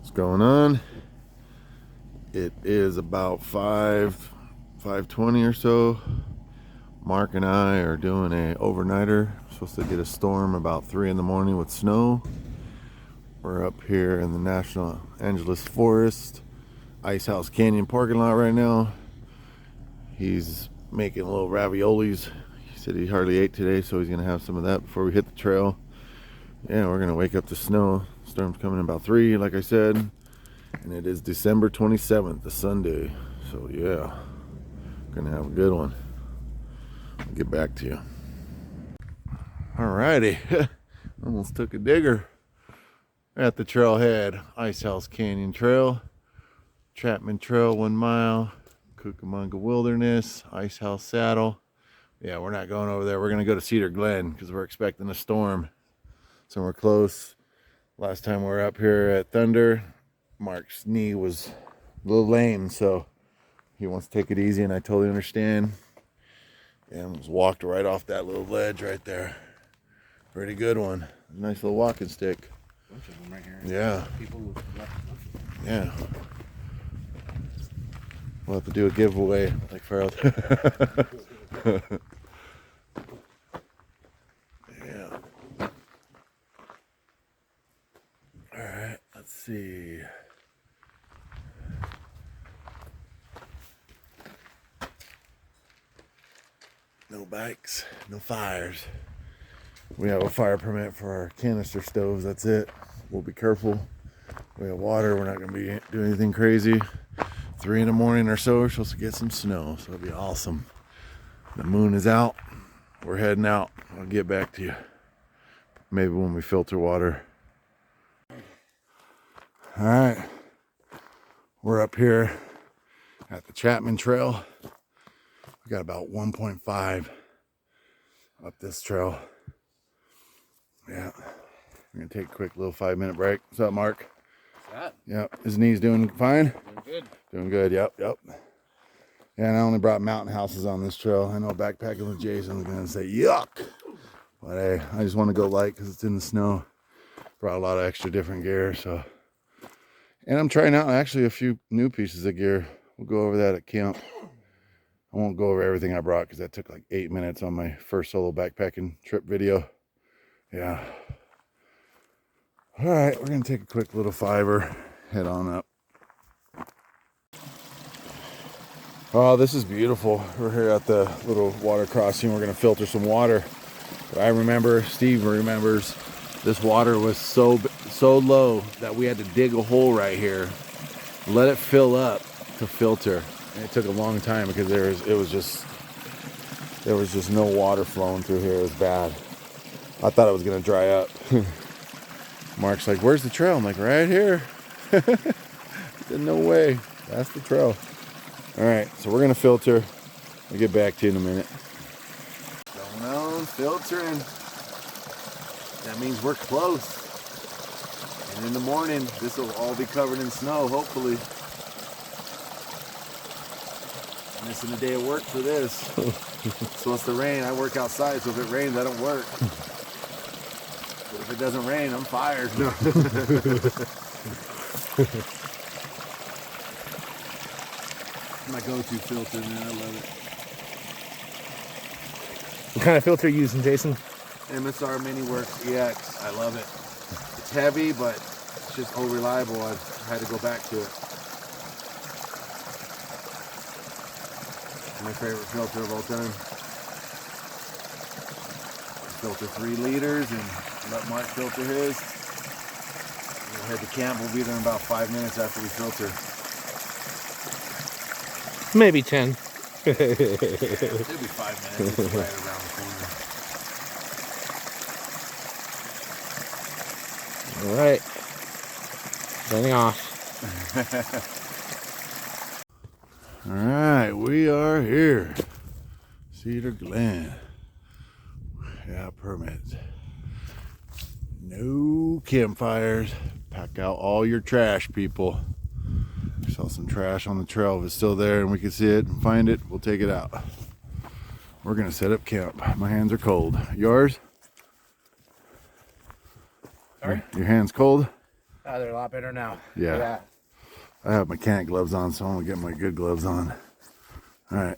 What's going on? It is about 5:20 or so. Mark and I are doing a overnighter. Supposed to get a storm about 3 in the morning with snow. We're up here in the National Angeles Forest Ice House Canyon parking lot right now. He's making little raviolis. He said he hardly ate today, so he's gonna have some of that before we hit the trail. Yeah, we're gonna wake up to snow. Storm's coming in about 3, like I said, and it is December 27th, a Sunday. So yeah, gonna have a good one. I'll get back to you. Alrighty, almost took a digger at the Trailhead Ice House Canyon Trail, Chapman Trail 1 mile, Cucamonga Wilderness, Ice House Saddle. Yeah, we're not going over there. We're gonna go to Cedar Glen because we're expecting a storm. So we're close. Last time we were up here at Thunder, Mark's knee was a little lame, so he wants to take it easy, and I totally understand. And was walked right off that little ledge right there. Pretty good one. Nice little walking stick. Bunch of them right here. Yeah. People Yeah. We'll have to do a giveaway like Farrell. Yeah. Alright, let's see. No bikes, no fires. We have a fire permit for our canister stoves, that's it. We'll be careful. We have water, we're not gonna be doing anything crazy. 3 in the morning or so, we're supposed to get some snow, so it'll be awesome. The moon is out, we're heading out. I'll get back to you. Maybe when we filter water. All right, we're up here at the Chapman Trail. We got about 1.5 up this trail. Yeah, we're gonna take a quick little 5-minute break. What's up, Mark? What's that? Yep, his knee's doing fine? Doing good. Doing good, yep. Yeah, and I only brought mountain houses on this trail. I know backpacking with Jason is gonna say yuck, but hey, I just want to go light because it's in the snow. Brought a lot of extra different gear, so. And I'm trying out actually a few new pieces of gear. We'll go over that at camp. I won't go over everything I brought because that took like 8 minutes on my first solo backpacking trip video. Yeah. All right, we're gonna take a quick little fiver, head on up. Oh, this is beautiful. We're here at the little water crossing. We're gonna filter some water. But I remember, Steve remembers, this water was so low that we had to dig a hole right here, let it fill up to filter. And it took a long time because there was just no water flowing through here. It was bad. I thought it was gonna dry up. Mark's like, "Where's the trail?" I'm like, "Right here." No way. That's the trail. All right, so we're gonna filter. I'll get back to you in a minute. Going on, filtering. That means we're close. And in the morning, this will all be covered in snow, hopefully. Missing a day of work for this. It's supposed to rain. I work outside, so if it rains, I don't work. But if it doesn't rain, I'm fired. My go-to filter, man. I love it. What kind of filter are you using, Jason? MSR MiniWorks EX. I love it. It's heavy, but it's just so reliable. I had to go back to it. My favorite filter of all time. Filter 3 liters and let Mark filter his. We'll head to camp. We'll be there in about 5 minutes after we filter. Maybe 10. It'll be 5 minutes. It's right around the corner. All right. Turning off. All right, we are here. Cedar Glen. Yeah, permit. No campfires. Pack out all your trash, people. Saw some trash on the trail. If it's still there and we can see it and find it, we'll take it out. We're gonna set up camp. My hands are cold. Yours? Sorry? Your hands cold? They're a lot better now. Yeah. I have mechanic gloves on, so I'm gonna get my good gloves on. All right.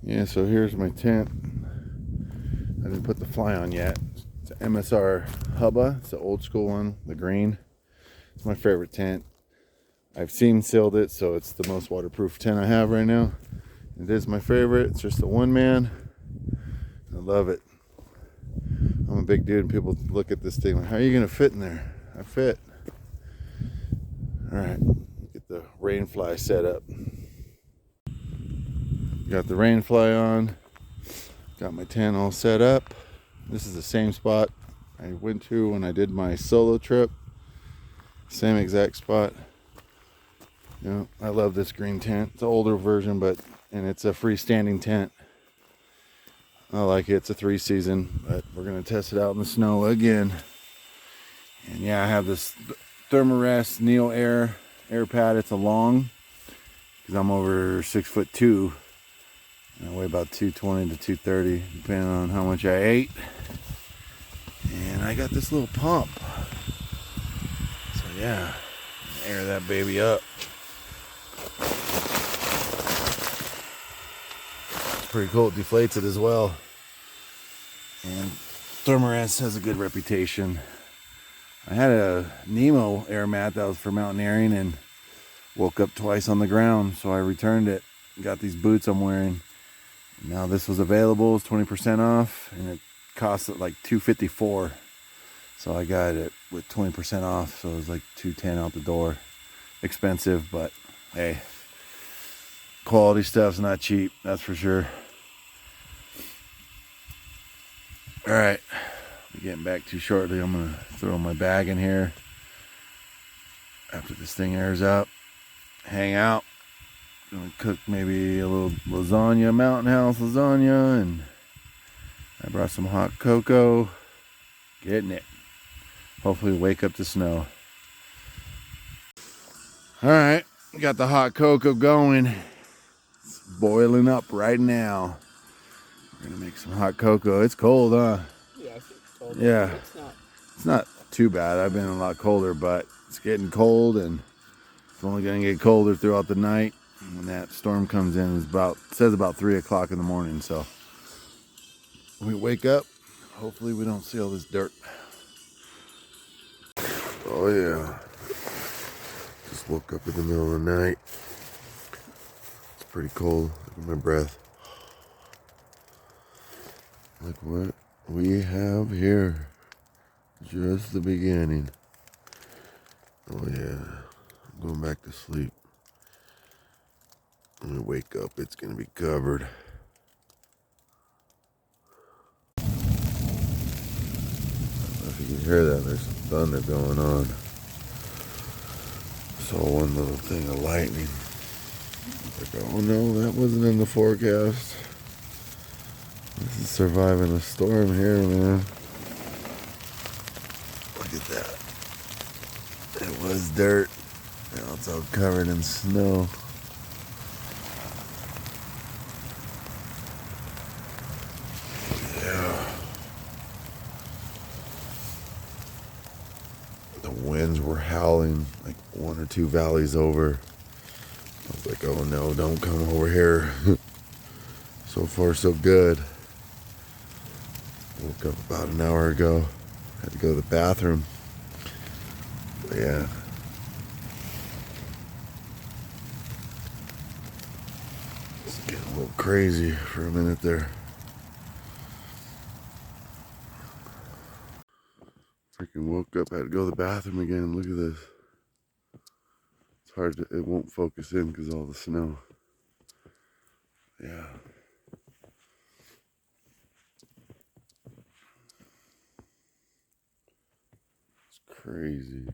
Yeah, so here's my tent. I didn't put the fly on yet. It's an MSR Hubba. It's the old school one, the green. It's my favorite tent. I've sealed it, so it's the most waterproof tent I have right now. It is my favorite. It's just a one man. I love it. I'm a big dude, and people look at this thing like, how are you gonna fit in there? I fit. All right, get the rain fly set up. Got the rain fly on. Got my tent all set up. This is the same spot I went to when I did my solo trip. Same exact spot. You know, I love this green tent. It's an older version, and it's a freestanding tent. I like it. It's a 3-season, but we're gonna test it out in the snow again. And yeah, I have this Thermarest Neo Air pad. It's a long, because I'm over 6'2", and I weigh about 220 to 230, depending on how much I ate. And I got this little pump. So yeah, air that baby up. It's pretty cool. It deflates it as well. And Thermarest has a good reputation. I had a Nemo air mat that was for mountaineering and woke up twice on the ground, so I returned it. Got these boots I'm wearing. Now this was available, it's 20% off, and it cost like $254. So I got it with 20% off, so it was like $210 out the door. Expensive, but hey, quality stuff's not cheap, that's for sure. All right, I'm getting back to you shortly. I'm gonna throw my bag in here after this thing airs up. Hang out. Gonna cook maybe a little lasagna, Mountain House lasagna, and I brought some hot cocoa. Getting it. Hopefully wake up to snow. All right, got the hot cocoa going. It's boiling up right now. We're gonna make some hot cocoa. It's cold, huh? Yeah, it's cold. Yeah. It's It's not too bad. I've been a lot colder, but it's getting cold, and it's only gonna get colder throughout the night. When that storm comes in, it says about 3 o'clock in the morning. So when we wake up, hopefully we don't see all this dirt. Oh yeah. Just woke up in the middle of the night. It's pretty cold. Look at my breath. Look what we have here. Just the beginning. Oh yeah. I'm going back to sleep. When I wake up, it's gonna be covered. I don't know if you can hear that. There's some thunder going on. Saw one little thing of lightning. Like, oh no, that wasn't in the forecast. This is surviving a storm here, man. Look at that. It was dirt. Now it's all covered in snow. Yeah. The winds were howling like 1 or 2 valleys over. I was like, oh no, don't come over here. So far, so good. Woke up about an hour ago. Had to go to the bathroom. But yeah. It's getting a little crazy for a minute there. Freaking woke up, had to go to the bathroom again. Look at this. It's hard to, it won't focus in because of all the snow. Yeah. It's crazy.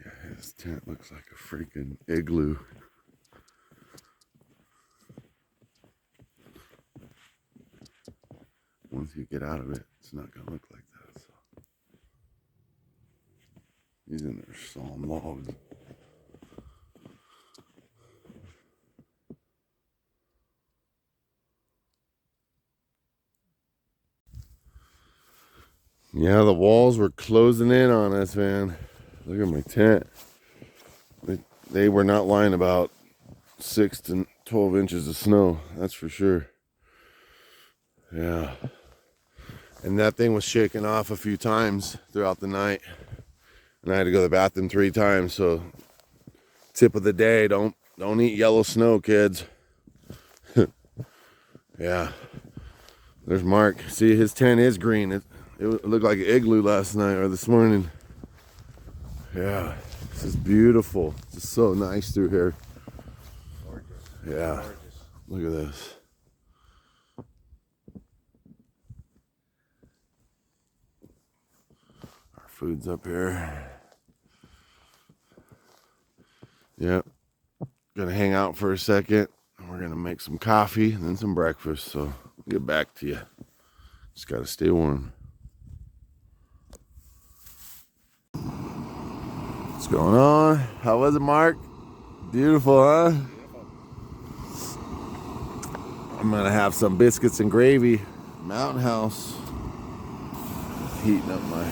Yeah, his tent looks like a freaking igloo. Once you get out of it, it's not gonna look like that. So he's in there sawing logs. Yeah, the walls were closing in on us, man. Look at my tent. They were not lying about 6 to 12 inches of snow. That's for sure. Yeah. And that thing was shaking off a few times throughout the night. And I had to go to the bathroom 3 times. So tip of the day, don't eat yellow snow, kids. Yeah. There's Mark. See, his tent is green. It looked like an igloo last night or this morning. Yeah. This is beautiful. It's just so nice through here. Gorgeous. Yeah. Gorgeous. Look at this. Our food's up here. Yep. Gonna hang out for a second. And we're gonna make some coffee and then some breakfast. So I'll get back to you. Just gotta stay warm. What's going on? How was it, Mark? Beautiful, huh? I'm gonna have some biscuits and gravy. Mountain House. Heating up my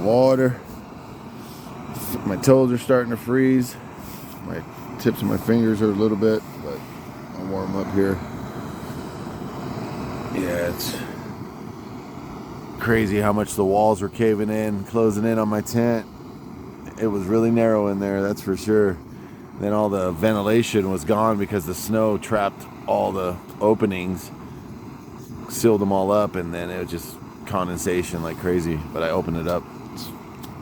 water. My toes are starting to freeze. My tips of my fingers are a little bit, but I'll warm up here. Yeah, it's crazy how much the walls were caving in, closing in on my tent. It was really narrow in there, that's for sure. Then all the ventilation was gone because the snow trapped all the openings, sealed them all up, and then it was just condensation like crazy. But I opened it up. It's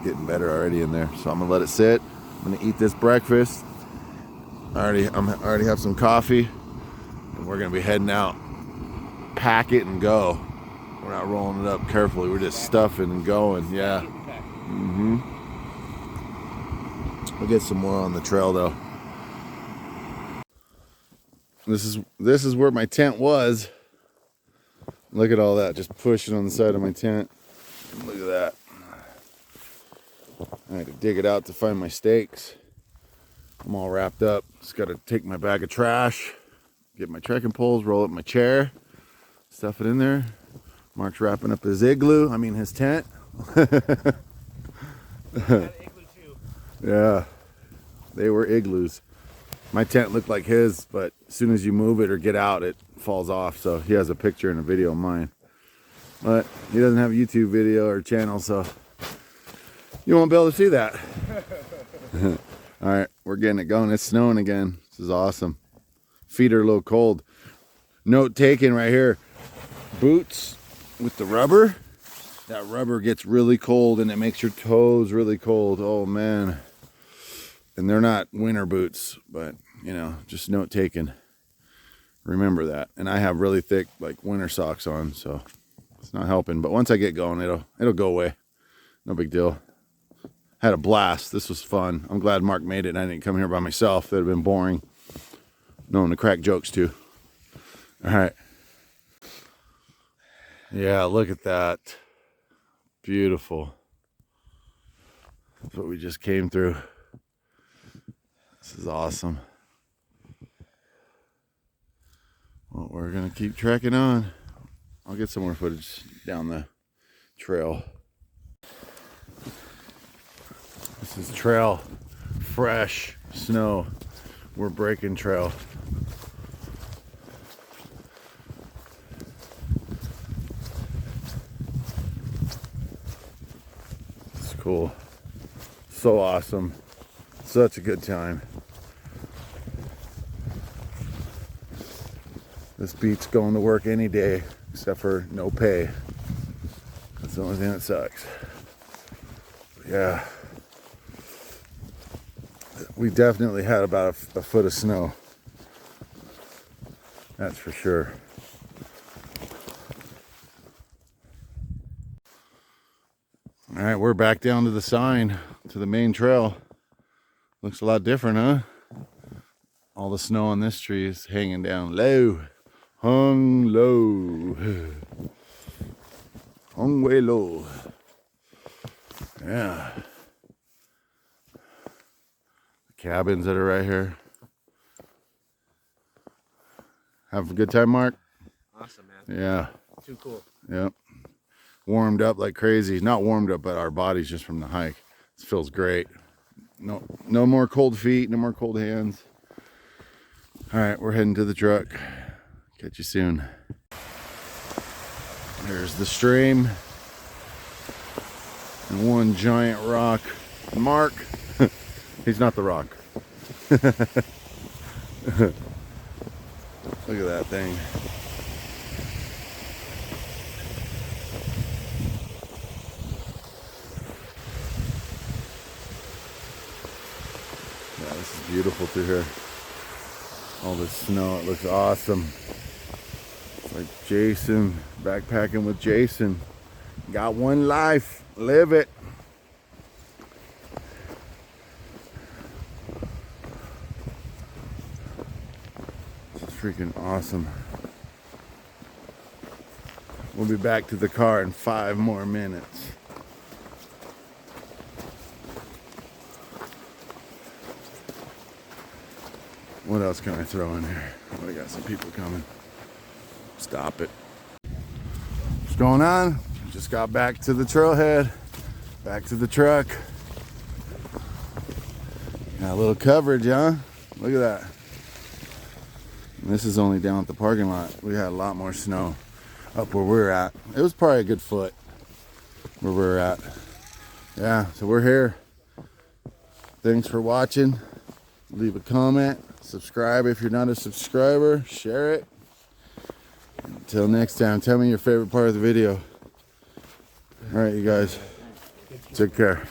getting better already in there. So I'm gonna let it sit. I'm gonna eat this breakfast. I already have some coffee, and we're gonna be heading out. Pack it and go. We're not rolling it up carefully. We're just stuffing and going. Yeah. We'll get some more on the trail though. This is where my tent was. Look at all that just pushing on the side of my tent. Look at that. I had to dig it out to find my stakes. I'm all wrapped up. Just got to take my bag of trash, get my trekking poles, roll up my chair, stuff it in there. Mark's wrapping up his his tent. Yeah, they were igloos. My tent looked like his, but as soon as you move it or get out, it falls off. So he has a picture and a video of mine. But he doesn't have a YouTube video or channel, so you won't be able to see that. All right, we're getting it going. It's snowing again. This is awesome. Feet are a little cold. Note taken right here. Boots with the rubber. That rubber gets really cold and it makes your toes really cold. Oh man. And they're not winter boots, but just note taken. Remember that. And I have really thick like winter socks on, so it's not helping. But once I get going, it'll go away. No big deal. Had a blast. This was fun. I'm glad Mark made it and I didn't come here by myself. That'd have been boring. No one to crack jokes to. All right. Yeah, look at that. Beautiful. That's what we just came through. This is awesome. Well, we're going to keep trekking on. I'll get some more footage down the trail. This is trail. Fresh snow. We're breaking trail. It's cool. So awesome. Such a good time. This beats going to work any day except for no pay. That's the only thing that sucks. Yeah. We definitely had about a foot of snow. That's for sure. All right, we're back down to the sign, to the main trail. Looks a lot different, huh? All the snow on this tree is hanging down low. Hung low. Hung way low. Yeah. The cabins that are right here. Have a good time, Mark? Awesome, man. Yeah. Too cool. Yep. warmed up like crazy. Not warmed up, but our bodies just from the hike. This feels great. No more cold feet, no more cold hands. All right, we're heading to the truck. Catch you soon. There's the stream and one giant rock. Mark, he's not the rock. Look at that thing. Yeah, this is beautiful through here. All this snow, it looks awesome. It's like Jason, backpacking with Jason. Got one life, live it. This is freaking awesome. We'll be back to the car in 5 more minutes. What else can I throw in here? Oh, I got some people coming. Stop it. What's going on? Just got back to the trailhead. Back to the truck. Got a little coverage, huh? Look at that. And this is only down at the parking lot. We had a lot more snow up where we're at. It was probably a good foot where we're at. Yeah, so we're here. Thanks for watching. Leave a comment. Subscribe if you're not a subscriber. Share it. Until next time, tell me your favorite part of the video. All right, you guys. Take care.